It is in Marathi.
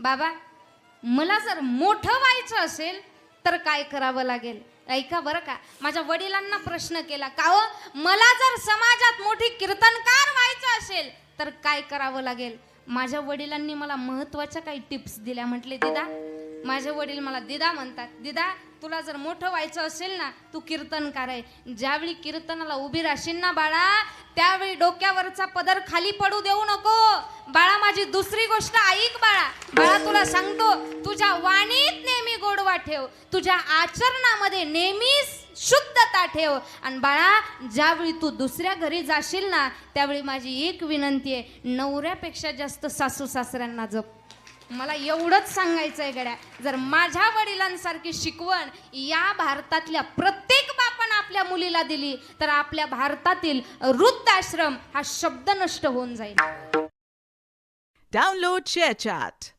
बाबा मला जर मोठं व्हायचं असेल तर काय करावं लागेल? ऐका बरं का, माझ्या वडिलांना प्रश्न केला का हो, मला जर समाजात मोठी कीर्तनकार व्हायचं असेल तर काय करावं लागेल? माझ्या वडिलांनी मला महत्त्वाच्या काही टिप्स दिल्या. म्हटले दिदा, माझे वडील मला दिदा म्हणतात, दिदा तुला जर मोठं व्हायचं असेल ना, तू कीर्तनकार आहे. ज्यावेळी कीर्तनाला उभी राहशील ना बाळा, त्यावेळी डोक्यावरचा पदर खाली पडू देऊ नको. बाळा माझी दुसरी गोष्ट ऐक बाळा, बाळा तुला सांगतो, तुझ्या वाणीत नेहमी गोडवा ठेव, तुझ्या आचरणामध्ये नेहमी शुद्धता ठेव. आणि बाळा ज्यावेळी तू दुसऱ्या घरी जाशील ना, त्यावेळी माझी एक विनंती आहे, नवऱ्यापेक्षा जास्त सासू सासऱ्यांना जप. मला एवढंच सांगायचं आहे गड्या. जर माझ्या वडिलांसारखी शिकवण या भारतातल्या प्रत्येक बापानं आपल्या मुलीला दिली तर आपल्या भारतातील वृद्धाश्रम हा शब्द नष्ट होऊन जाईल. Download ShareChat.